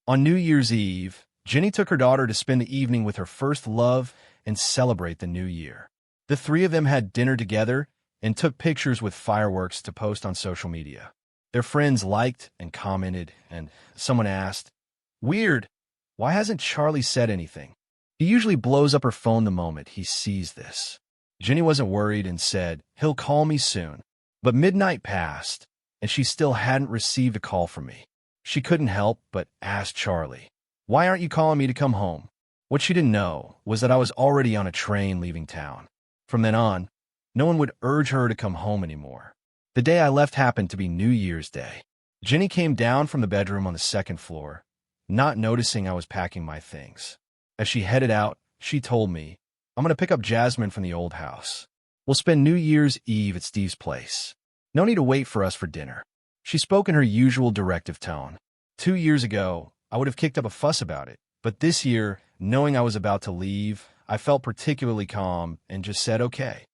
On New Year's Eve, Jenny took her daughter to spend the evening with her first love and celebrate the new year. The three of them had dinner together and took pictures with fireworks to post on social media. Their friends liked and commented, and someone asked, "Weird, why hasn't Charlie said anything?" He usually blows up her phone the moment he sees this. Jenny wasn't worried and said, "He'll call me soon." But midnight passed, and she still hadn't received a call from me. She couldn't help but ask Charlie, "Why aren't you calling me to come home?" What she didn't know was that I was already on a train leaving town. From then on, no one would urge her to come home anymore. The day I left happened to be New Year's Day. Jenny came down from the bedroom on the second floor, not noticing I was packing my things. As she headed out, she told me, "I'm going to pick up Jasmine from the old house. We'll spend New Year's Eve at Steve's place. No need to wait for us for dinner." She spoke in her usual directive tone. 2 years ago, I would have kicked up a fuss about it, but this year, knowing I was about to leave, I felt particularly calm and just said okay.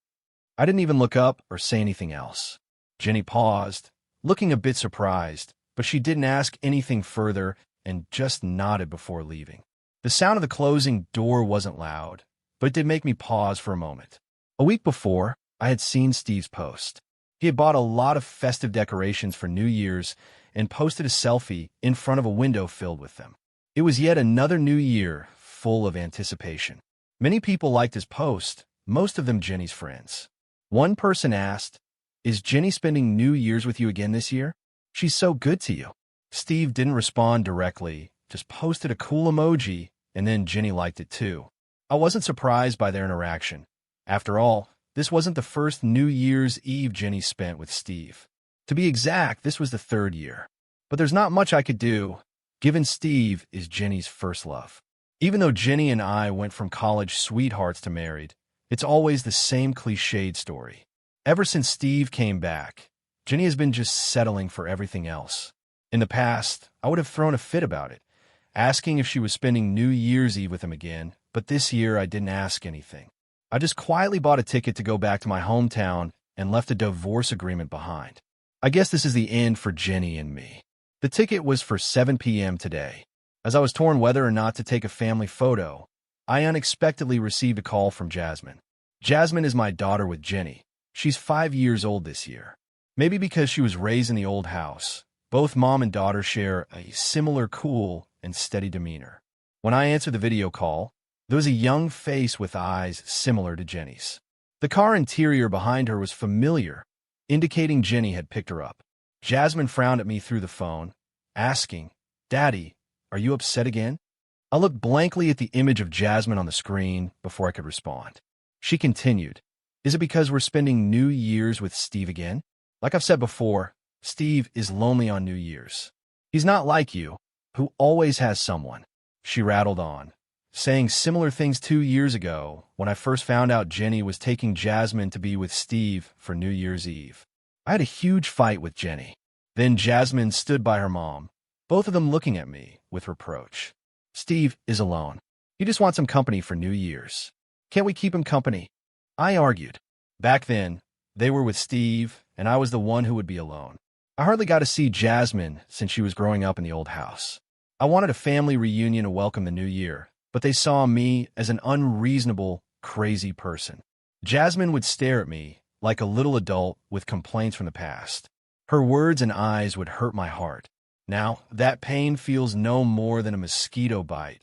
I didn't even look up or say anything else. Jenny paused, looking a bit surprised, but she didn't ask anything further and just nodded before leaving. The sound of the closing door wasn't loud, but it did make me pause for a moment. A week before, I had seen Steve's post. He had bought a lot of festive decorations for New Year's and posted a selfie in front of a window filled with them. It was yet another new year full of anticipation. Many people liked his post, most of them Jenny's friends. One person asked, "Is Jenny spending New Year's with you again this year? She's so good to you." Steve didn't respond directly, just posted a cool emoji, and then Jenny liked it too. I wasn't surprised by their interaction. After all, this wasn't the first New Year's Eve Jenny spent with Steve. To be exact, this was the third year. But there's not much I could do, given Steve is Jenny's first love. Even though Jenny and I went from college sweethearts to married, it's always the same cliched story. Ever since Steve came back, Jenny has been just settling for everything else. In the past, I would have thrown a fit about it, asking if she was spending New Year's Eve with him again, but this year I didn't ask anything. I just quietly bought a ticket to go back to my hometown and left a divorce agreement behind. I guess this is the end for Jenny and me. The ticket was for 7 p.m. today. As I was torn whether or not to take a family photo, I unexpectedly received a call from Jasmine. Jasmine is my daughter with Jenny. She's 5 years old this year. Maybe because she was raised in the old house, both mom and daughter share a similar cool and steady demeanor. When I answered the video call, there was a young face with eyes similar to Jenny's. The car interior behind her was familiar, indicating Jenny had picked her up. Jasmine frowned at me through the phone, asking, "Daddy, are you upset again?" I looked blankly at the image of Jasmine on the screen before I could respond. She continued, "Is it because we're spending New Year's with Steve again? Like I've said before, Steve is lonely on New Year's. He's not like you, who always has someone." She rattled on, saying similar things 2 years ago when I first found out Jenny was taking Jasmine to be with Steve for New Year's Eve. I had a huge fight with Jenny. Then Jasmine stood by her mom, both of them looking at me with reproach. "Steve is alone. He just wants some company for New Year's. Can't we keep him company?" I argued. Back then, they were with Steve, and I was the one who would be alone. I hardly got to see Jasmine since she was growing up in the old house. I wanted a family reunion to welcome the new year, but they saw me as an unreasonable, crazy person. Jasmine would stare at me like a little adult with complaints from the past. Her words and eyes would hurt my heart. Now, that pain feels no more than a mosquito bite.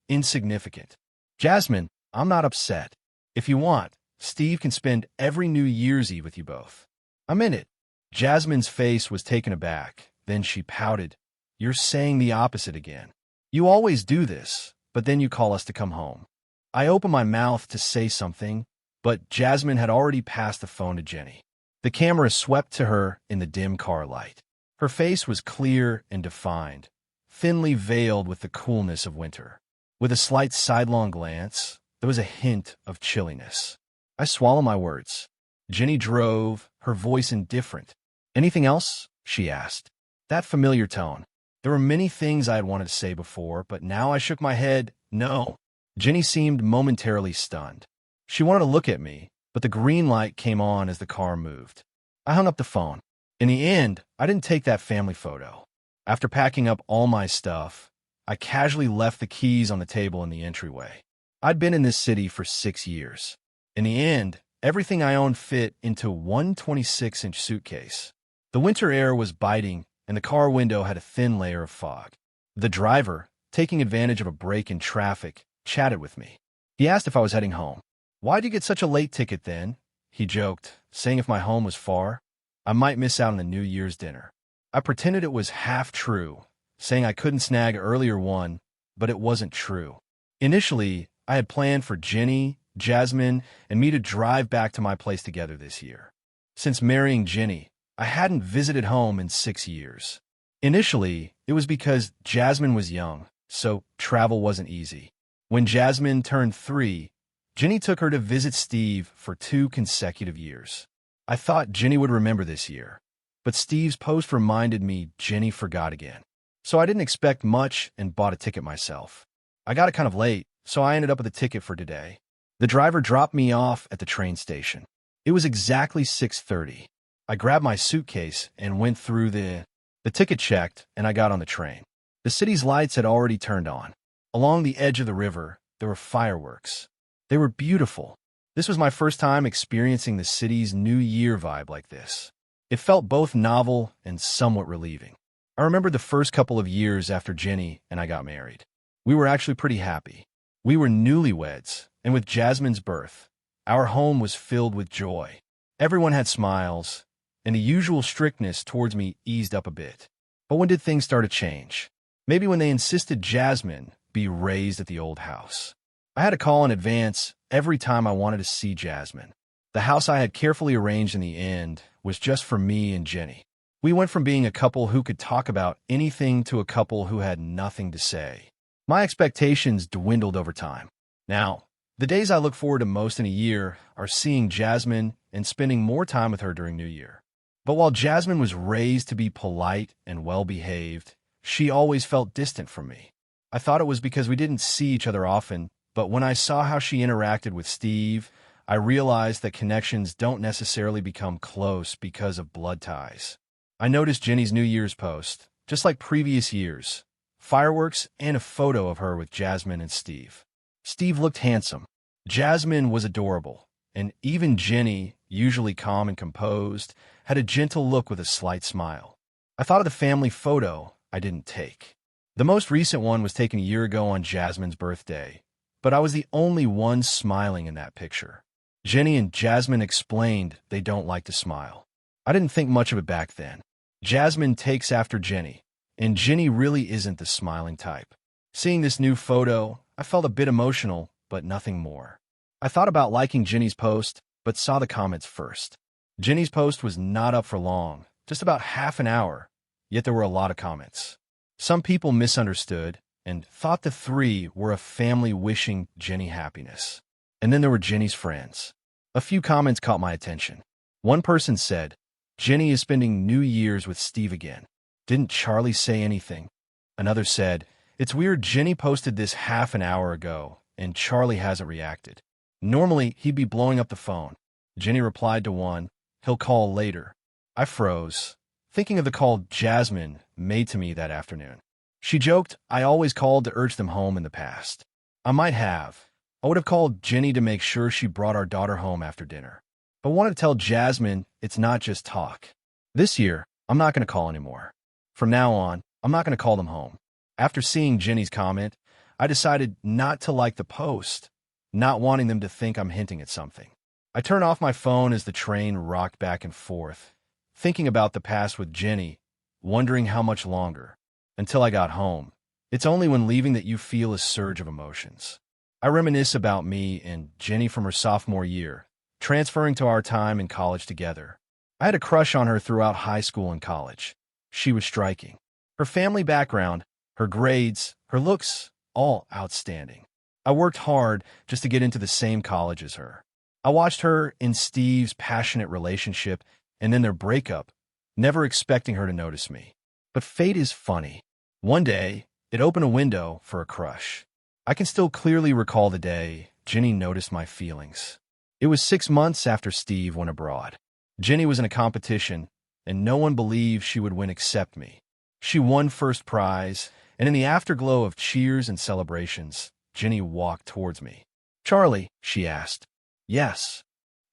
Insignificant. "Jasmine, I'm not upset. If you want, Steve can spend every New Year's Eve with you both." "I'm in it." Jasmine's face was taken aback. Then she pouted. "You're saying the opposite again. You always do this, but then you call us to come home." I opened my mouth to say something, but Jasmine had already passed the phone to Jenny. The camera swept to her in the dim car light. Her face was clear and defined, thinly veiled with the coolness of winter. With a slight sidelong glance, there was a hint of chilliness. I swallowed my words. Jenny drove, her voice indifferent. "Anything else?" she asked. That familiar tone. There were many things I had wanted to say before, but now I shook my head. No. Jenny seemed momentarily stunned. She wanted to look at me, but the green light came on as the car moved. I hung up the phone. In the end, I didn't take that family photo. After packing up all my stuff, I casually left the keys on the table in the entryway. I'd been in this city for 6 years. In the end, everything I owned fit into one 26-inch suitcase. The winter air was biting, and the car window had a thin layer of fog. The driver, taking advantage of a break in traffic, chatted with me. He asked if I was heading home. "Why'd you get such a late ticket then?" he joked, saying if my home was far, I might miss out on the New Year's dinner. I pretended it was half true, saying I couldn't snag an earlier one, but it wasn't true. Initially, I had planned for Jenny, Jasmine, and me to drive back to my place together this year. Since marrying Jenny, I hadn't visited home in 6 years. Initially, it was because Jasmine was young, so travel wasn't easy. When Jasmine turned 3, Jenny took her to visit Steve for 2 consecutive years. I thought Jenny would remember this year, but Steve's post reminded me Jenny forgot again. So I didn't expect much and bought a ticket myself. I got it kind of late, so I ended up with a ticket for today. The driver dropped me off at the train station. It was exactly 6:30. I grabbed my suitcase and went through the ticket checked, and I got on the train. The city's lights had already turned on. Along the edge of the river, there were fireworks. They were beautiful. This was my first time experiencing the city's New Year vibe like this. It felt both novel and somewhat relieving. I remembered the first couple of years after Jenny and I got married. We were actually pretty happy. We were newlyweds, and with Jasmine's birth, our home was filled with joy. Everyone had smiles, and the usual strictness towards me eased up a bit. But when did things start to change? Maybe when they insisted Jasmine be raised at the old house. I had to call in advance every time I wanted to see Jasmine. The house I had carefully arranged in the end was just for me and Jenny. We went from being a couple who could talk about anything to a couple who had nothing to say. My expectations dwindled over time. Now, the days I look forward to most in a year are seeing Jasmine and spending more time with her during New Year. But while Jasmine was raised to be polite and well-behaved, she always felt distant from me. I thought it was because we didn't see each other often, but when I saw how she interacted with Steve, I realized that connections don't necessarily become close because of blood ties. I noticed Jenny's New Year's post, just like previous years, fireworks and a photo of her with Jasmine and Steve. Steve looked handsome. Jasmine was adorable, and even Jenny, usually calm and composed, had a gentle look with a slight smile. I thought of the family photo I didn't take. The most recent one was taken a year ago on Jasmine's birthday, but I was the only one smiling in that picture. Jenny and Jasmine explained they don't like to smile. I didn't think much of it back then. Jasmine takes after Jenny, and Jenny really isn't the smiling type. Seeing this new photo, I felt a bit emotional, but nothing more. I thought about liking Jenny's post, but saw the comments first. Jenny's post was not up for long, just about half an hour, yet there were a lot of comments. Some people misunderstood and thought the 3 were a family wishing Jenny happiness. And then there were Jenny's friends. A few comments caught my attention. One person said, "Jenny is spending New Year's with Steve again. Didn't Charlie say anything?" Another said, "It's weird Jenny posted this half an hour ago, and Charlie hasn't reacted. Normally, he'd be blowing up the phone." Jenny replied to one, "He'll call later." I froze, thinking of the call Jasmine made to me that afternoon. She joked I always called to urge them home in the past. I might have. I would have called Jenny to make sure she brought our daughter home after dinner. But I wanted to tell Jasmine it's not just talk. This year, I'm not going to call anymore. From now on, I'm not going to call them home. After seeing Jenny's comment, I decided not to like the post, not wanting them to think I'm hinting at something. I turned off my phone as the train rocked back and forth, thinking about the past with Jenny, wondering how much longer. Until I got home. It's only when leaving that you feel a surge of emotions. I reminisce about me and Jenny from her sophomore year, transferring to our time in college together. I had a crush on her throughout high school and college. She was striking. Her family background, her grades, her looks, all outstanding. I worked hard just to get into the same college as her. I watched her and Steve's passionate relationship and then their breakup, never expecting her to notice me. But fate is funny. One day, it opened a window for a crush. I can still clearly recall the day Jenny noticed my feelings. It was 6 months after Steve went abroad. Jenny was in a competition, and no one believed she would win except me. She won first prize, and in the afterglow of cheers and celebrations, Ginny walked towards me. "Charlie?" she asked. "Yes,"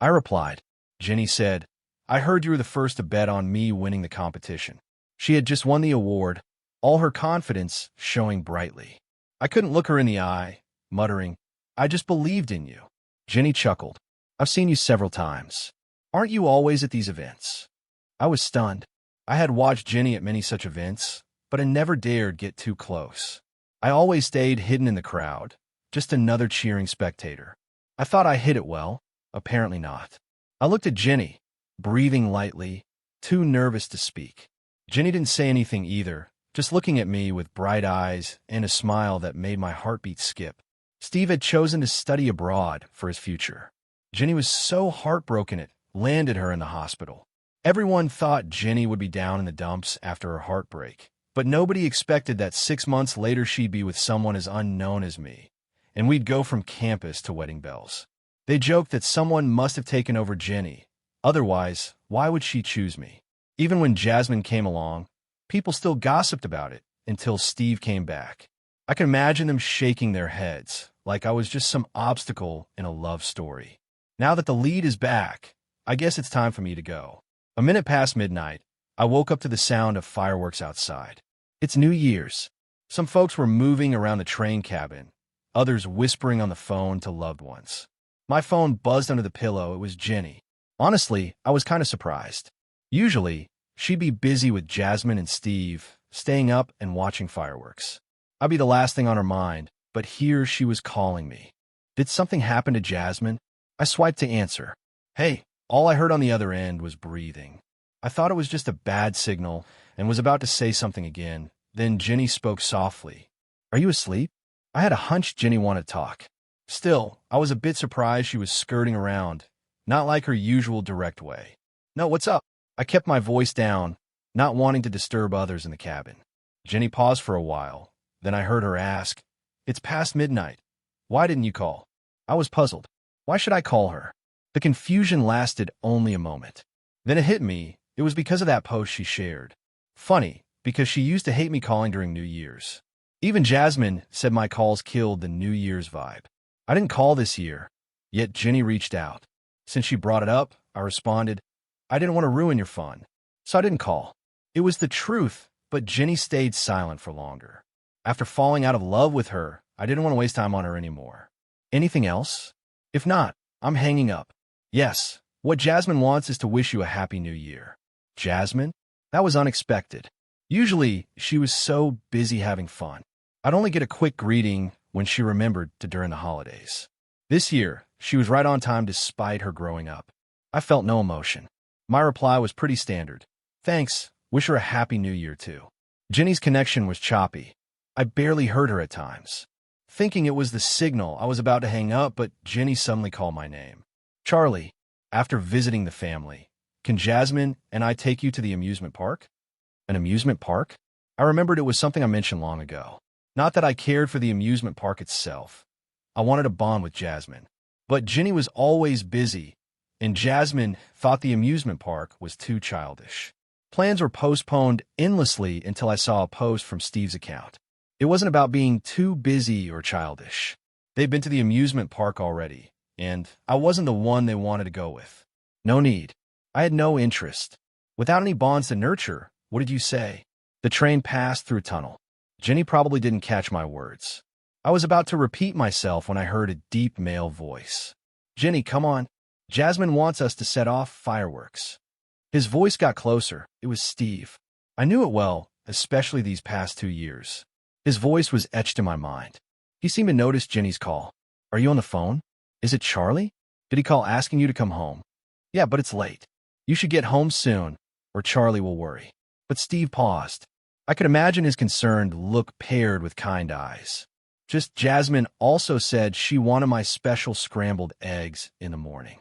I replied. Ginny said, "I heard you were the first to bet on me winning the competition." She had just won the award, all her confidence showing brightly. I couldn't look her in the eye, muttering, "I just believed in you." Ginny chuckled. "I've seen you several times. Aren't you always at these events?" I was stunned. I had watched Ginny at many such events, but I never dared get too close. I always stayed hidden in the crowd, just another cheering spectator. I thought I hid it well. Apparently not. I looked at Ginny, breathing lightly, too nervous to speak. Ginny didn't say anything either, just looking at me with bright eyes and a smile that made my heartbeat skip. Steve had chosen to study abroad for his future. Ginny was so heartbroken it landed her in the hospital. Everyone thought Ginny would be down in the dumps after her heartbreak, but nobody expected that 6 months later she'd be with someone as unknown as me, and we'd go from campus to wedding bells. They joked that someone must have taken over Ginny. Otherwise, why would she choose me? Even when Jasmine came along, people still gossiped about it until Steve came back. I can imagine them shaking their heads, like I was just some obstacle in a love story. Now that the lead is back, I guess it's time for me to go. A minute past midnight, I woke up to the sound of fireworks outside. It's New Year's. Some folks were moving around the train cabin, others whispering on the phone to loved ones. My phone buzzed under the pillow. It was Ginny. Honestly, I was kind of surprised. Usually, she'd be busy with Jasmine and Steve, staying up and watching fireworks. I'd be the last thing on her mind, but here she was calling me. Did something happen to Jasmine? I swiped to answer. "Hey." All I heard on the other end was breathing. I thought it was just a bad signal and was about to say something again. Then Ginny spoke softly. "Are you asleep?" I had a hunch Ginny wanted to talk. Still, I was a bit surprised she was skirting around, not like her usual direct way. "No, what's up?" I kept my voice down, not wanting to disturb others in the cabin. Ginny paused for a while. Then I heard her ask, "It's past midnight. Why didn't you call?" I was puzzled. Why should I call her? The confusion lasted only a moment. Then it hit me. It was because of that post she shared. Funny, because she used to hate me calling during New Year's. Even Jasmine said my calls killed the New Year's vibe. I didn't call this year, yet Ginny reached out. Since she brought it up, I responded, "I didn't want to ruin your fun, so I didn't call." It was the truth, but Ginny stayed silent for longer. After falling out of love with her, I didn't want to waste time on her anymore. "Anything else? If not, I'm hanging up." "Yes, what Jasmine wants is to wish you a happy new year." Jasmine? That was unexpected. Usually, she was so busy having fun. I'd only get a quick greeting when she remembered to during the holidays. This year, she was right on time despite her growing up. I felt no emotion. My reply was pretty standard. "Thanks, wish her a happy new year too." Ginny's connection was choppy. I barely heard her at times. Thinking it was the signal, I was about to hang up, but Ginny suddenly called my name. "Charlie, after visiting the family, can Jasmine and I take you to the amusement park?" An amusement park? I remembered it was something I mentioned long ago. Not that I cared for the amusement park itself. I wanted to bond with Jasmine. But Ginny was always busy, and Jasmine thought the amusement park was too childish. Plans were postponed endlessly until I saw a post from Steve's account. It wasn't about being too busy or childish. They'd been to the amusement park already, and I wasn't the one they wanted to go with. No need. I had no interest. Without any bonds to nurture, what did you say? The train passed through a tunnel. Ginny probably didn't catch my words. I was about to repeat myself when I heard a deep male voice. "Ginny, come on. Jasmine wants us to set off fireworks." His voice got closer. It was Steve. I knew it well, especially these past 2 years. His voice was etched in my mind. He seemed to notice Ginny's call. "Are you on the phone? Is it Charlie? Did he call asking you to come home?" "Yeah, but it's late. You should get home soon, or Charlie will worry." But Steve paused. I could imagine his concerned look paired with kind eyes. Just Jasmine also said she wanted my special scrambled eggs in the morning.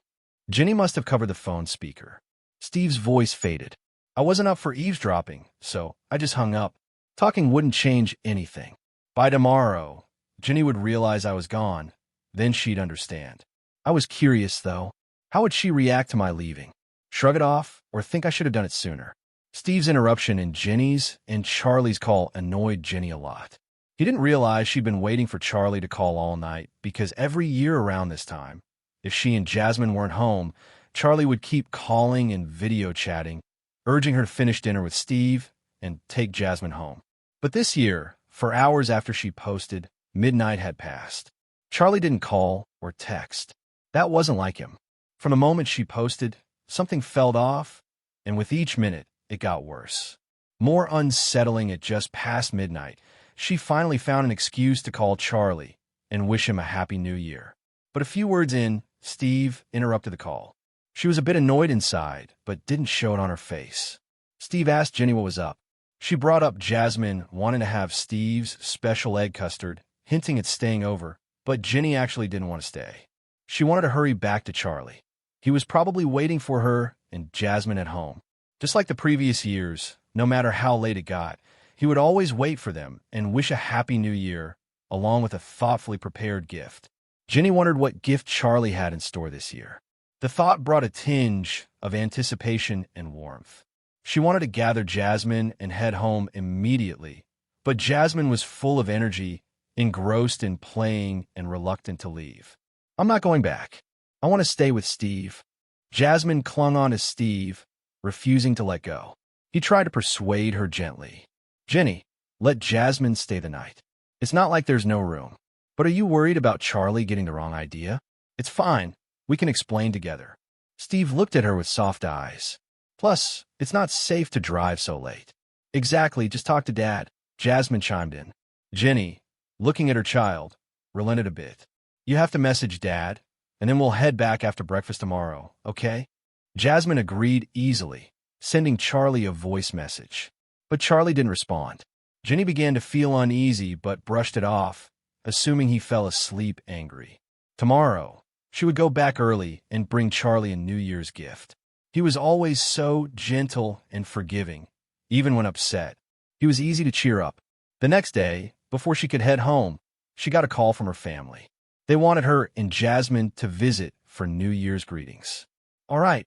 Ginny must have covered the phone speaker. Steve's voice faded. I wasn't up for eavesdropping, so I just hung up. Talking wouldn't change anything. By tomorrow, Ginny would realize I was gone. Then she'd understand. I was curious, though. How would she react to my leaving? Shrug it off, or think I should have done it sooner? Steve's interruption in Jenny's and Charlie's call annoyed Jenny a lot. He didn't realize she'd been waiting for Charlie to call all night because every year around this time, if she and Jasmine weren't home, Charlie would keep calling and video chatting, urging her to finish dinner with Steve and take Jasmine home. But this year, for hours after she posted, midnight had passed. Charlie didn't call or text. That wasn't like him. From the moment she posted, something fell off, and with each minute, it got worse. More unsettling at just past midnight, she finally found an excuse to call Charlie and wish him a happy new year. But a few words in, Steve interrupted the call. She was a bit annoyed inside, but didn't show it on her face. Steve asked Jenny what was up. She brought up Jasmine wanting to have Steve's special egg custard, hinting at staying over, but Jenny actually didn't want to stay. She wanted to hurry back to Charlie. He was probably waiting for her and Jasmine at home. Just like the previous years, no matter how late it got, he would always wait for them and wish a happy new year, along with a thoughtfully prepared gift. Jenny wondered what gift Charlie had in store this year. The thought brought a tinge of anticipation and warmth. She wanted to gather Jasmine and head home immediately, but Jasmine was full of energy, engrossed in playing and reluctant to leave. I'm not going back. I want to stay with Steve. Jasmine clung on to Steve, refusing to let go. He tried to persuade her gently. Jenny, let Jasmine stay the night. It's not like there's no room. But are you worried about Charlie getting the wrong idea? It's fine. We can explain together. Steve looked at her with soft eyes. Plus, it's not safe to drive so late. Exactly, just talk to Dad. Jasmine chimed in. Jenny, looking at her child, relented a bit. You have to message Dad, and then we'll head back after breakfast tomorrow, okay? Jasmine agreed easily, sending Charlie a voice message. But Charlie didn't respond. Jenny began to feel uneasy but brushed it off, assuming he fell asleep angry. Tomorrow, she would go back early and bring Charlie a New Year's gift. He was always so gentle and forgiving, even when upset. He was easy to cheer up. The next day, before she could head home, she got a call from her family. They wanted her and Jasmine to visit for New Year's greetings. All right,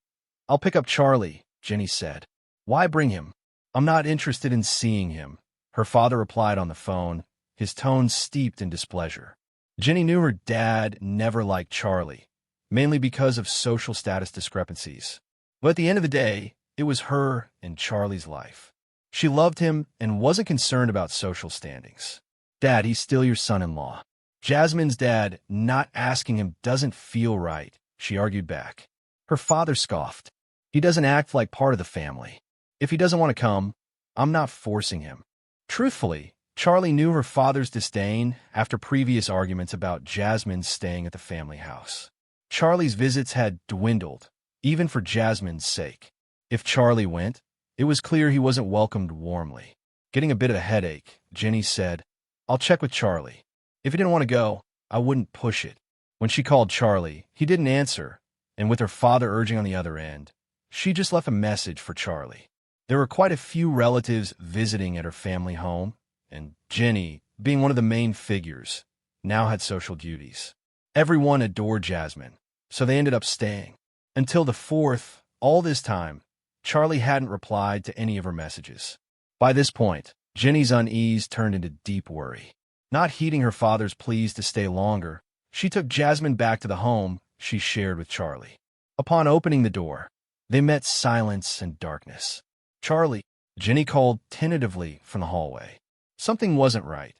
I'll pick up Charlie, Jenny said. Why bring him? I'm not interested in seeing him, her father replied on the phone, his tone steeped in displeasure. Jenny knew her dad never liked Charlie, mainly because of social status discrepancies. But at the end of the day, it was her and Charlie's life. She loved him and wasn't concerned about social standings. Dad, he's still your son-in-law. Jasmine's dad not asking him doesn't feel right, she argued back. Her father scoffed. He doesn't act like part of the family. If he doesn't want to come, I'm not forcing him. Truthfully, Charlie knew her father's disdain after previous arguments about Jasmine staying at the family house. Charlie's visits had dwindled, even for Jasmine's sake. If Charlie went, it was clear he wasn't welcomed warmly. Getting a bit of a headache, Jenny said, I'll check with Charlie. If he didn't want to go, I wouldn't push it. When she called Charlie, he didn't answer, and with her father urging on the other end, she just left a message for Charlie. There were quite a few relatives visiting at her family home, and Jenny, being one of the main figures, now had social duties. Everyone adored Jasmine, so they ended up staying. Until the 4th, all this time, Charlie hadn't replied to any of her messages. By this point, Jenny's unease turned into deep worry. Not heeding her father's pleas to stay longer, she took Jasmine back to the home she shared with Charlie. Upon opening the door, they met silence and darkness. Charlie, Jenny called tentatively from the hallway. Something wasn't right.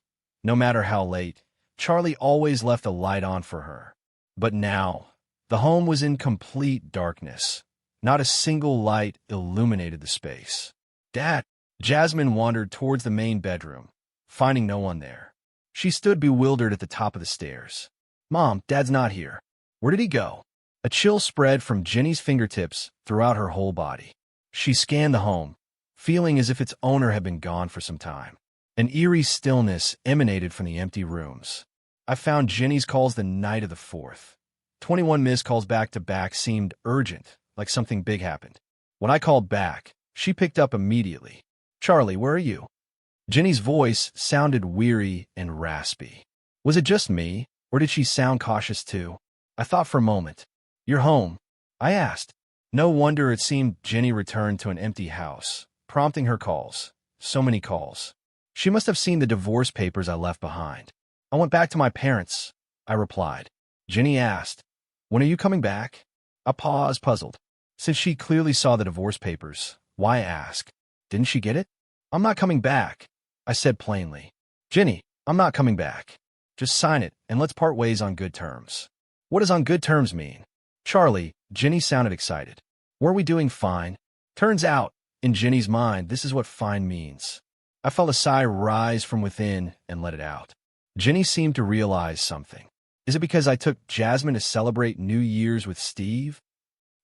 No matter how late, Charlie always left a light on for her. But now, the home was in complete darkness. Not a single light illuminated the space. Dad! Jasmine wandered towards the main bedroom, finding no one there. She stood bewildered at the top of the stairs. Mom, Dad's not here. Where did he go? A chill spread from Jenny's fingertips throughout her whole body. She scanned the home, feeling as if its owner had been gone for some time. An eerie stillness emanated from the empty rooms. I found Jenny's calls the night of the 4th. 21 missed calls back-to-back seemed urgent, like something big happened. When I called back, she picked up immediately. Charlie, where are you? Jenny's voice sounded weary and raspy. Was it just me, or did she sound cautious too? I thought for a moment. You're home, I asked. No wonder it seemed Jenny returned to an empty house, prompting her calls. So many calls. She must have seen the divorce papers I left behind. I went back to my parents, I replied. Jenny asked, when are you coming back? I paused, puzzled. Since she clearly saw the divorce papers, why ask? Didn't she get it? I'm not coming back, I said plainly. Jenny, I'm not coming back. Just sign it, and let's part ways on good terms. What does on good terms mean? Charlie, Jenny sounded excited. Were we doing fine? Turns out, in Jenny's mind, this is what fine means. I felt a sigh rise from within and let it out. Jenny seemed to realize something. Is it because I took Jasmine to celebrate New Year's with Steve?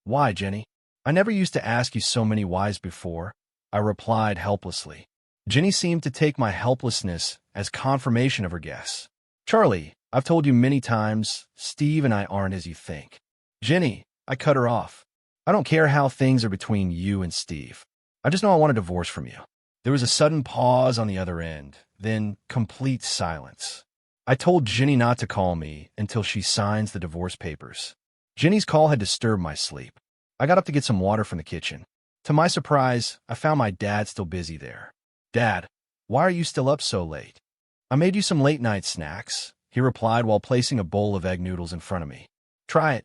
Why, Jenny? I never used to ask you so many whys before, I replied helplessly. Jenny seemed to take my helplessness as confirmation of her guess. Charlie, I've told you many times, Steve and I aren't as you think. Jenny, I cut her off. I don't care how things are between you and Steve. I just know I want a divorce from you. There was a sudden pause on the other end, then complete silence. I told Jenny not to call me until she signs the divorce papers. Jenny's call had disturbed my sleep. I got up to get some water from the kitchen. To my surprise, I found my dad still busy there. Dad, why are you still up so late? I made you some late-night snacks, he replied while placing a bowl of egg noodles in front of me. Try it.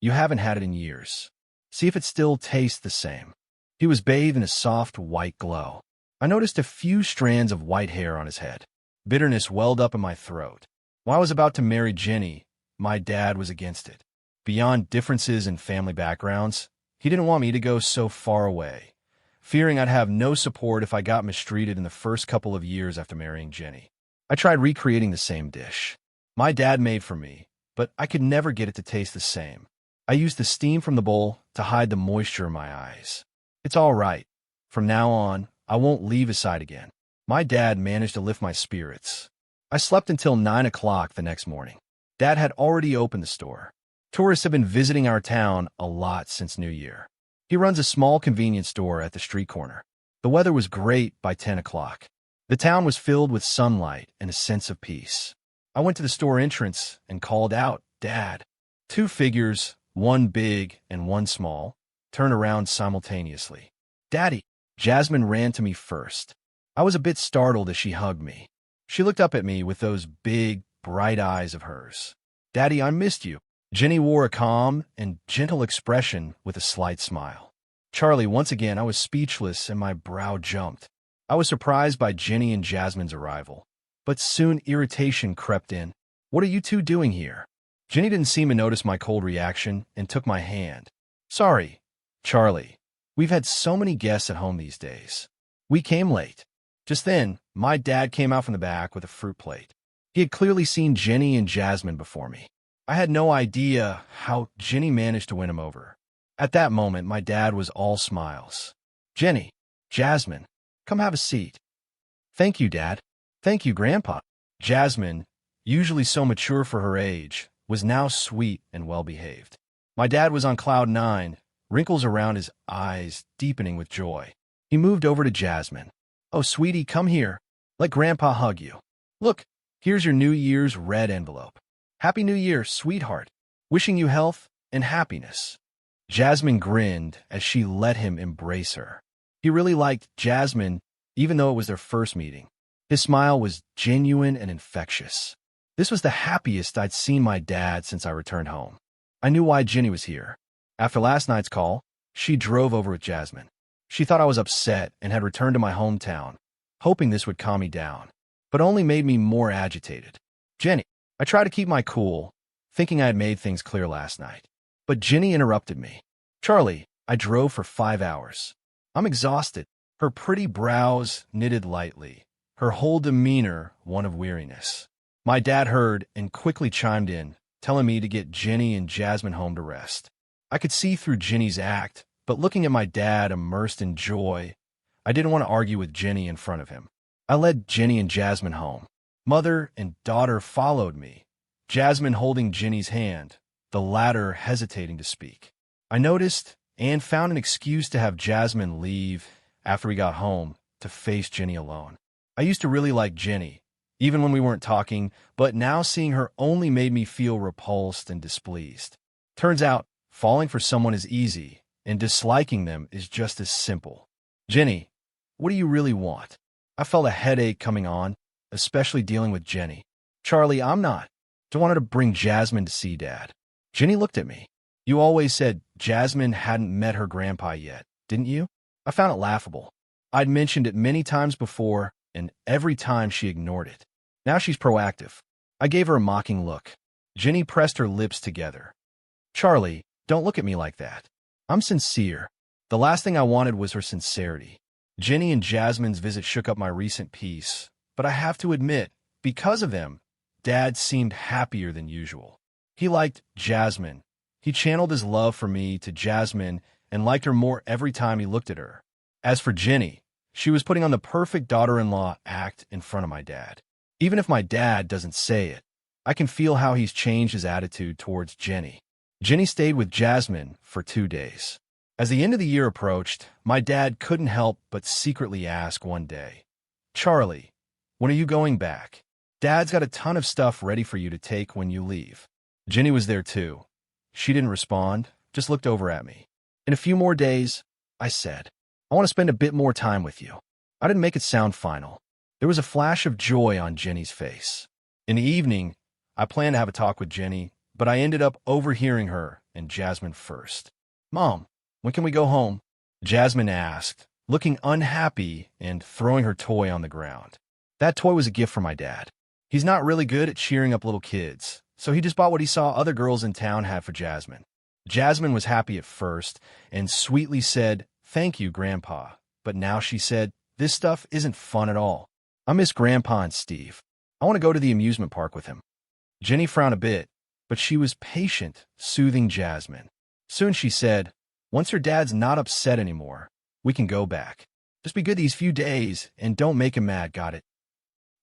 You haven't had it in years. See if it still tastes the same. He was bathed in a soft white glow. I noticed a few strands of white hair on his head. Bitterness welled up in my throat. When I was about to marry Jenny, my dad was against it. Beyond differences in family backgrounds, he didn't want me to go so far away, fearing I'd have no support if I got mistreated in the first couple of years after marrying Jenny. I tried recreating the same dish my dad made for me, but I could never get it to taste the same. I used the steam from the bowl to hide the moisture in my eyes. It's all right. From now on, I won't leave his side again. My dad managed to lift my spirits. I slept until 9 o'clock the next morning. Dad had already opened the store. Tourists have been visiting our town a lot since New Year. He runs a small convenience store at the street corner. The weather was great by 10 o'clock. The town was filled with sunlight and a sense of peace. I went to the store entrance and called out, Dad. 2 figures, one big and one small, turned around simultaneously. Daddy! Jasmine ran to me first. I was a bit startled as she hugged me. She looked up at me with those big, bright eyes of hers. Daddy, I missed you. Jenny wore a calm and gentle expression with a slight smile. Charlie, once again, I was speechless and my brow jumped. I was surprised by Jenny and Jasmine's arrival, but soon irritation crept in. What are you two doing here? Jenny didn't seem to notice my cold reaction and took my hand. Sorry, Charlie. We've had so many guests at home these days. We came late. Just then, my dad came out from the back with a fruit plate. He had clearly seen Jenny and Jasmine before me. I had no idea how Jenny managed to win him over. At that moment, my dad was all smiles. Jenny, Jasmine, come have a seat. Thank you, Dad. Thank you, Grandpa. Jasmine, usually so mature for her age, was now sweet and well-behaved. My dad was on cloud 9, wrinkles around his eyes deepening with joy. He moved over to Jasmine. Oh, sweetie, come here. Let Grandpa hug you. Look, here's your New Year's red envelope. Happy New Year, sweetheart. Wishing you health and happiness. Jasmine grinned as she let him embrace her. He really liked Jasmine, even though it was their first meeting. His smile was genuine and infectious. This was the happiest I'd seen my dad since I returned home. I knew why Jenny was here. After last night's call, she drove over with Jasmine. She thought I was upset and had returned to my hometown, hoping this would calm me down, but only made me more agitated. Jenny, I tried to keep my cool, thinking I had made things clear last night. But Jenny interrupted me. Charlie, I drove for 5 hours. I'm exhausted. Her pretty brows knitted lightly, her whole demeanor one of weariness. My dad heard and quickly chimed in, telling me to get Jenny and Jasmine home to rest. I could see through Jenny's act, but looking at my dad immersed in joy, I didn't want to argue with Jenny in front of him. I led Jenny and Jasmine home. Mother and daughter followed me, Jasmine holding Jenny's hand, the latter hesitating to speak. I noticed and found an excuse to have Jasmine leave after we got home to face Jenny alone. I used to really like Jenny, even when we weren't talking, but now seeing her only made me feel repulsed and displeased. Turns out, falling for someone is easy, and disliking them is just as simple. Jenny, What do you really want? I felt a headache coming on, especially dealing with Jenny. Charlie, I'm not. I wanted to bring Jasmine to see Dad. Jenny looked at me. You always said Jasmine hadn't met her grandpa yet, didn't you? I found it laughable. I'd mentioned it many times before, and every time she ignored it. Now she's proactive. I gave her a mocking look. Jenny pressed her lips together. Charlie, don't look at me like that. I'm sincere. The last thing I wanted was her sincerity. Jenny and Jasmine's visit shook up my recent peace, but I have to admit, because of them, Dad seemed happier than usual. He liked Jasmine. He channeled his love for me to Jasmine and liked her more every time he looked at her. As for Jenny, she was putting on the perfect daughter-in-law act in front of my dad. Even if my dad doesn't say it, I can feel how he's changed his attitude towards Jenny. Jenny stayed with Jasmine for 2 days. As the end of the year approached, my dad couldn't help but secretly ask one day, Charlie, when are you going back? Dad's got a ton of stuff ready for you to take when you leave. Jenny was there too. She didn't respond, just looked over at me. In a few more days, I said, I want to spend a bit more time with you. I didn't make it sound final. There was a flash of joy on Jenny's face. In the evening, I planned to have a talk with Jenny, but I ended up overhearing her and Jasmine first. Mom, when can we go home? Jasmine asked, looking unhappy and throwing her toy on the ground. That toy was a gift from my dad. He's not really good at cheering up little kids, so he just bought what he saw other girls in town have for Jasmine. Jasmine was happy at first and sweetly said, Thank you, Grandpa. But now she said, This stuff isn't fun at all. I miss Grandpa and Steve. I want to go to the amusement park with him. Jenny frowned a bit, but she was patient, soothing Jasmine. Soon she said, Once your dad's not upset anymore, we can go back. Just be good these few days and don't make him mad, got it?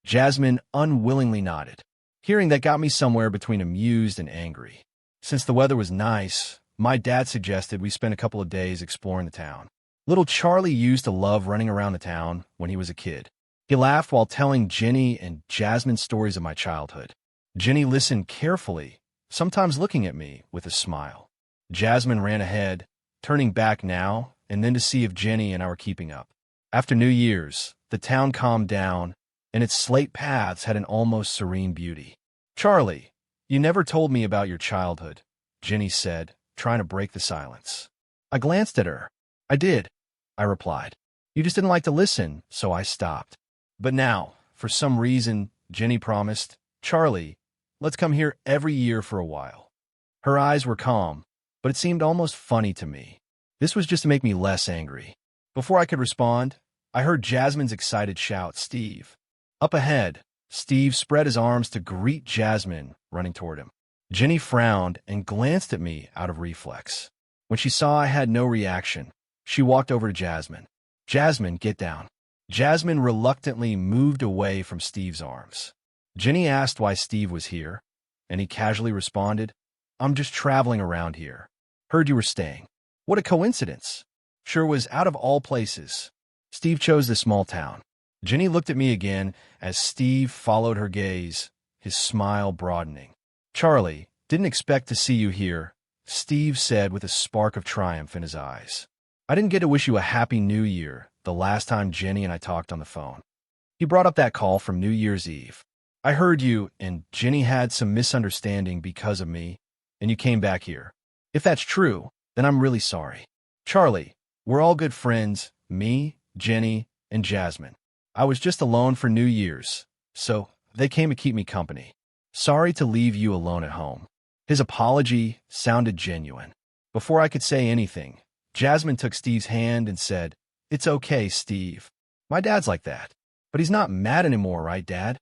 Jasmine unwillingly nodded. Hearing that got me somewhere between amused and angry. Since the weather was nice, my dad suggested we spend a couple of days exploring the town. Little Charlie used to love running around the town when he was a kid. He laughed while telling Jenny and Jasmine stories of my childhood. Jenny listened carefully, sometimes looking at me with a smile. Jasmine ran ahead, turning back now and then to see if Jenny and I were keeping up. After New Year's, the town calmed down, and its slate paths had an almost serene beauty. Charlie, you never told me about your childhood, Jenny said, trying to break the silence. I glanced at her. I did, I replied. You just didn't like to listen, so I stopped. But now, for some reason, Jenny promised, Charlie, let's come here every year for a while. Her eyes were calm, but it seemed almost funny to me. This was just to make me less angry. Before I could respond, I heard Jasmine's excited shout, Steve. Up ahead, Steve spread his arms to greet Jasmine, running toward him. Jenny frowned and glanced at me out of reflex. When she saw I had no reaction, she walked over to Jasmine. Jasmine, get down. Jasmine reluctantly moved away from Steve's arms. Jenny asked why Steve was here, and he casually responded, I'm just traveling around here. Heard you were staying. What a coincidence. Sure was out of all places. Steve chose this small town. Jenny looked at me again as Steve followed her gaze, his smile broadening. Charlie, didn't expect to see you here, Steve said with a spark of triumph in his eyes. I didn't get to wish you a happy new year the last time Jenny and I talked on the phone. He brought up that call from New Year's Eve. I heard you and Jenny had some misunderstanding because of me, and you came back here. If that's true, then I'm really sorry. Charlie, we're all good friends, me, Jenny, and Jasmine. I was just alone for New Year's, so they came to keep me company. Sorry to leave you alone at home. His apology sounded genuine. Before I could say anything, Jasmine took Steve's hand and said, It's okay, Steve. My dad's like that. But he's not mad anymore, right, Dad?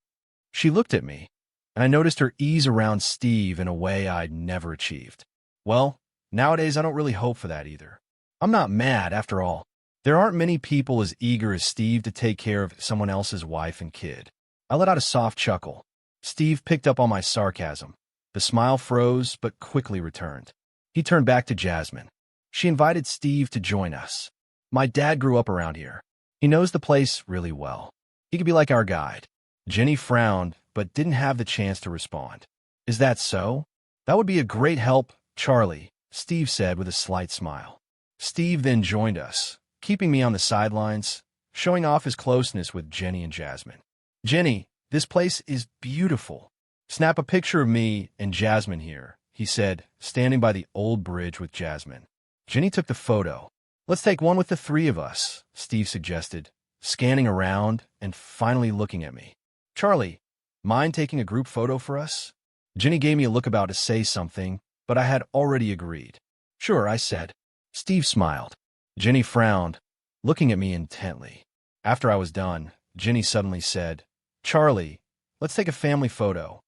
She looked at me, and I noticed her ease around Steve in a way I'd never achieved. Well, nowadays I don't really hope for that either. I'm not mad, after all. There aren't many people as eager as Steve to take care of someone else's wife and kid. I let out a soft chuckle. Steve picked up on my sarcasm. The smile froze, but quickly returned. He turned back to Jasmine. She invited Steve to join us. My dad grew up around here. He knows the place really well. He could be like our guide. Jenny frowned, but didn't have the chance to respond. Is that so? That would be a great help, Charlie, Steve said with a slight smile. Steve then joined us, keeping me on the sidelines, showing off his closeness with Jenny and Jasmine. "Jenny, this place is beautiful. Snap a picture of me and Jasmine here," he said, standing by the old bridge with Jasmine. Jenny took the photo. "Let's take one with the three of us," Steve suggested, scanning around and finally looking at me. "Charlie, mind taking a group photo for us?" Jenny gave me a look about to say something, but I had already agreed. "Sure," I said. Steve smiled. Jenny frowned, looking at me intently. After I was done, Jenny suddenly said, "Charlie, let's take a family photo."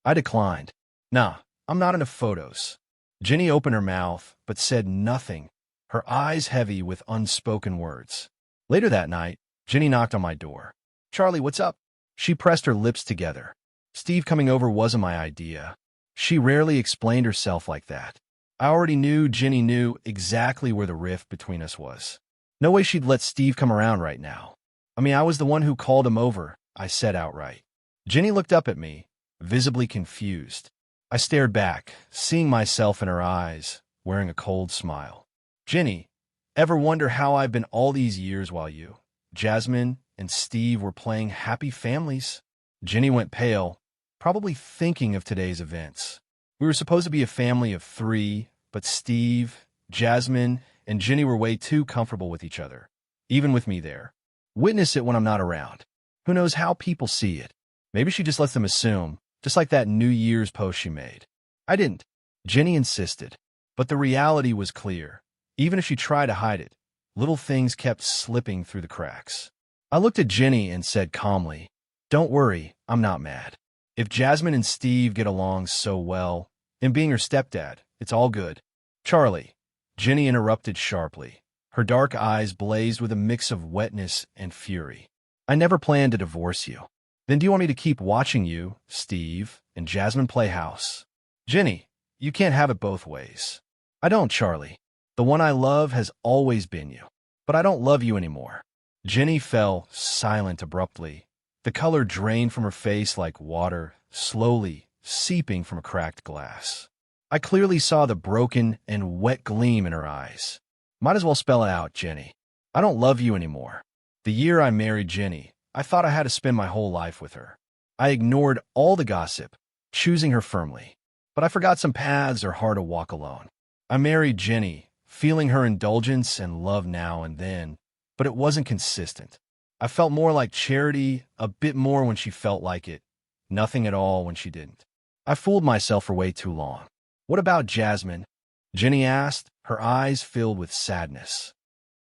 I declined. "Nah, I'm not into photos." Jenny opened her mouth, but said nothing, her eyes heavy with unspoken words. Later that night, Jenny knocked on my door. "Charlie, what's up?" She pressed her lips together. Steve coming over wasn't my idea. She rarely explained herself like that. I already knew Jenny knew exactly where the rift between us was. No way she'd let Steve come around right now. I mean, I was the one who called him over, I said outright. Jenny looked up at me, visibly confused. I stared back, seeing myself in her eyes, wearing a cold smile. "Jenny, ever wonder how I've been all these years while you, Jasmine, and Steve were playing happy families?" Jenny went pale, probably thinking of today's events. We were supposed to be a family of three, but Steve, Jasmine, and Jenny were way too comfortable with each other, even with me there. Witness it when I'm not around. Who knows how people see it? Maybe she just lets them assume, just like that New Year's post she made. I didn't. Jenny insisted. But the reality was clear. Even if she tried to hide it, little things kept slipping through the cracks. I looked at Jenny and said calmly, "Don't worry, I'm not mad. If Jasmine and Steve get along so well, and being her stepdad, it's all good." "Charlie," Jenny interrupted sharply. Her dark eyes blazed with a mix of wetness and fury. "I never planned to divorce you. Then do you want me to keep watching you, Steve, and Jasmine play house?" "Jenny, you can't have it both ways." "I don't, Charlie. The one I love has always been you. But I don't love you anymore." Jenny fell silent abruptly. The color drained from her face like water, slowly seeping from a cracked glass. I clearly saw the broken and wet gleam in her eyes. "Might as well spell it out, Jenny. I don't love you anymore. The year I married Jenny, I thought I had to spend my whole life with her. I ignored all the gossip, choosing her firmly. But I forgot some paths are hard to walk alone. I married Jenny, feeling her indulgence and love now and then, but it wasn't consistent. I felt more like Charity, a bit more when she felt like it, nothing at all when she didn't. I fooled myself for way too long." "What about Jasmine?" Jenny asked, her eyes filled with sadness.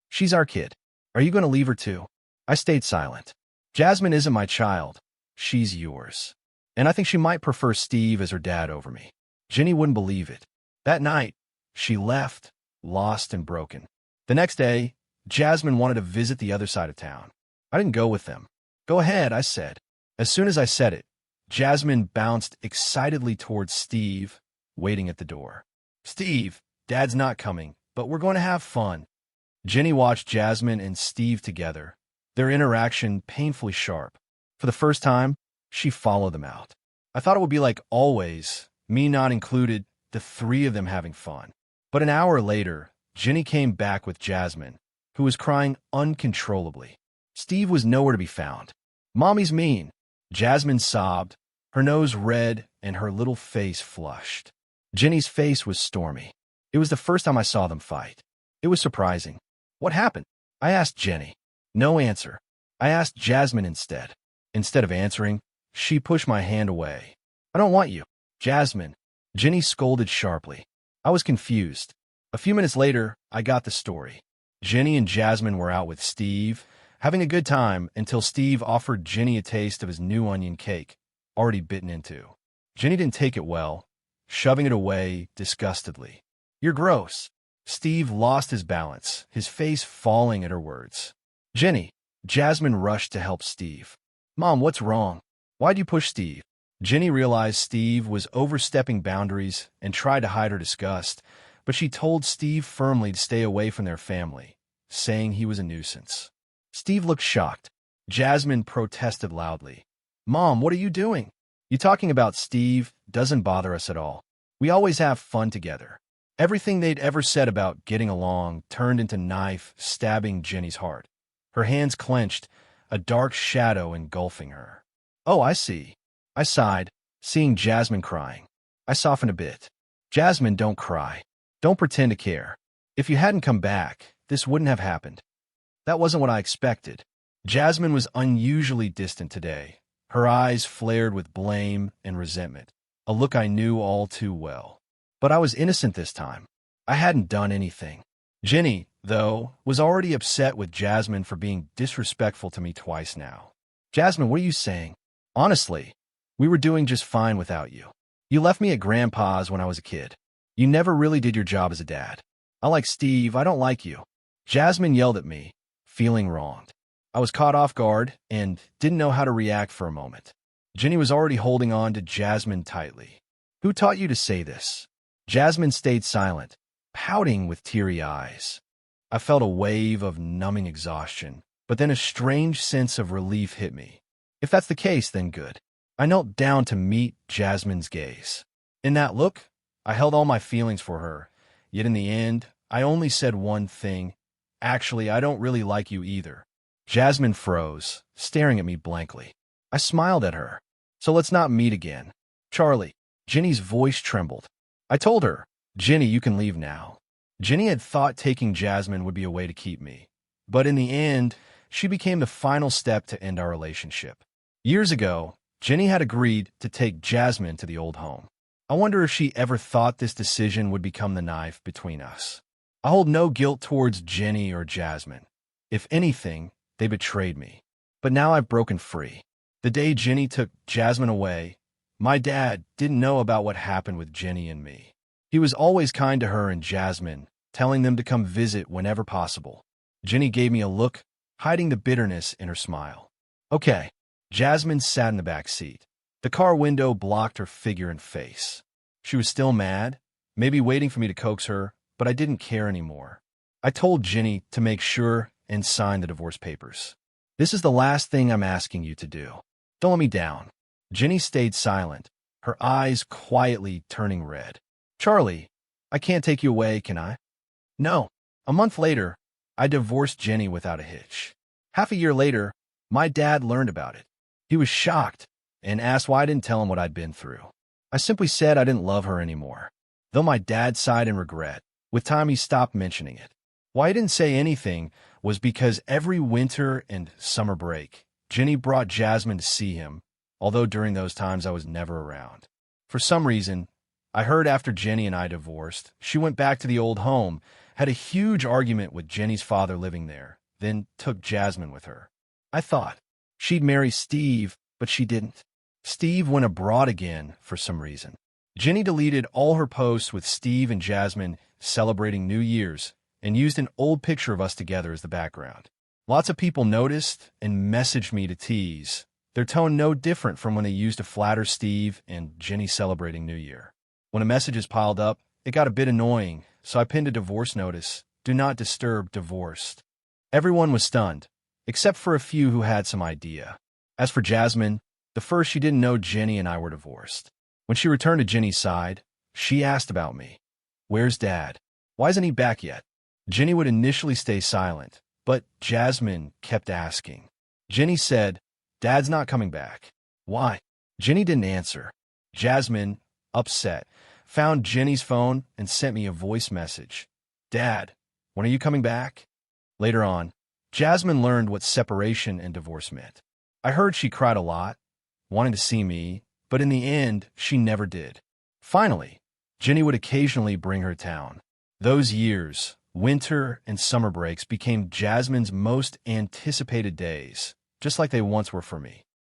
"She's our kid. Are you going to leave her too?" I stayed silent. "Jasmine isn't my child. She's yours. And I think she might prefer Steve as her dad over me." Jenny wouldn't believe it. That night, she left, lost and broken. The next day, Jasmine wanted to visit the other side of town. I didn't go with them. "Go ahead," I said. As soon as I said it, Jasmine bounced excitedly towards Steve, waiting at the door. "Steve, Dad's not coming, but we're going to have fun." Jenny watched Jasmine and Steve together, their interaction painfully sharp. For the first time, she followed them out. I thought it would be like always, me not included, the three of them having fun. But an hour later, Jenny came back with Jasmine, who was crying uncontrollably. Steve was nowhere to be found. "Mommy's mean." Jasmine sobbed, her nose red and her little face flushed. Jenny's face was stormy. It was the first time I saw them fight. It was surprising. "What happened?" I asked Jenny. No answer. I asked Jasmine instead. Instead of answering, she pushed my hand away. "I don't want you." "Jasmine," Jenny scolded sharply. I was confused. A few minutes later, I got the story. Jenny and Jasmine were out with Steve, having a good time until Steve offered Jenny a taste of his new onion cake, already bitten into. Jenny didn't take it well, shoving it away disgustedly. "You're gross." Steve lost his balance, his face falling at her words. "Jenny," Jasmine rushed to help Steve. "Mom, what's wrong? Why'd you push Steve?" Jenny realized Steve was overstepping boundaries and tried to hide her disgust, but she told Steve firmly to stay away from their family, saying he was a nuisance. Steve looked shocked. Jasmine protested loudly. "Mom, what are you doing? You talking about Steve doesn't bother us at all. We always have fun together." Everything they'd ever said about getting along turned into knife stabbing Jenny's heart. Her hands clenched, a dark shadow engulfing her. "Oh, I see." I sighed, seeing Jasmine crying. I softened a bit. "Jasmine, don't cry. Don't pretend to care. If you hadn't come back, this wouldn't have happened." That wasn't what I expected. Jasmine was unusually distant today. Her eyes flared with blame and resentment, a look I knew all too well. But I was innocent this time. I hadn't done anything. Ginny, though, was already upset with Jasmine for being disrespectful to me twice now. "Jasmine, what are you saying? Honestly, we were doing just fine without you. You left me at Grandpa's when I was a kid. You never really did your job as a dad. I like Steve, I don't like you." Jasmine yelled at me, feeling wronged. I was caught off guard and didn't know how to react for a moment. Ginny was already holding on to Jasmine tightly. "Who taught you to say this?" Jasmine stayed silent, pouting with teary eyes. I felt a wave of numbing exhaustion, but then a strange sense of relief hit me. If that's the case, then good. I knelt down to meet Jasmine's gaze. In that look, I held all my feelings for her, yet in the end, I only said one thing. "Actually, I don't really like you either." Jasmine froze, staring at me blankly. I smiled at her. "So let's not meet again. Charlie." Ginny's voice trembled. I told her, "Ginny, you can leave now." Ginny had thought taking Jasmine would be a way to keep me. But in the end, she became the final step to end our relationship. Years ago, Ginny had agreed to take Jasmine to the old home. I wonder if she ever thought this decision would become the knife between us. I hold no guilt towards Ginny or Jasmine. If anything, they betrayed me. But now I've broken free. The day Ginny took Jasmine away, my dad didn't know about what happened with Ginny and me. He was always kind to her and Jasmine, telling them to come visit whenever possible. Ginny gave me a look, hiding the bitterness in her smile. "Okay." Jasmine sat in the back seat. The car window blocked her figure and face. She was still mad, maybe waiting for me to coax her, but I didn't care anymore. I told Ginny to make sure and sign the divorce papers. "This is the last thing I'm asking you to do. Don't let me down." Ginny stayed silent, her eyes quietly turning red. "Charlie, I can't take you away, can I?" "No." A month later, I divorced Ginny without a hitch. Half a year later, my dad learned about it. He was shocked and asked why I didn't tell him what I'd been through. I simply said I didn't love her anymore. Though my dad sighed in regret, with time he stopped mentioning it. Why he didn't say anything was because every winter and summer break, Ginny brought Jasmine to see him, although during those times I was never around. For some reason, I heard after Ginny and I divorced, she went back to the old home, had a huge argument with Ginny's father living there, then took Jasmine with her. I thought she'd marry Steve, but she didn't. Steve went abroad again for some reason. Ginny deleted all her posts with Steve and Jasmine celebrating New Year's and used an old picture of us together as the background. Lots of people noticed and messaged me to tease, their tone no different from when they used to flatter Steve and Ginny celebrating New Year. When the messages piled up, it got a bit annoying, so I pinned a divorce notice, "Do not disturb divorced." Everyone was stunned, except for a few who had some idea. As for Jasmine, the first she didn't know Ginny and I were divorced. When she returned to Ginny's side, she asked about me. "Where's Dad? Why isn't he back yet?" Ginny would initially stay silent, but Jasmine kept asking. Ginny said, "Dad's not coming back." "Why?" Ginny didn't answer. Jasmine, upset, found Ginny's phone and sent me a voice message. "Dad, when are you coming back?" Later on, Jasmine learned what separation and divorce meant. I heard she cried a lot, wanting to see me, but in the end, she never did. Finally, Ginny would occasionally bring her town. Those years, winter and summer breaks, became Jasmine's most anticipated days, just like they once were for me.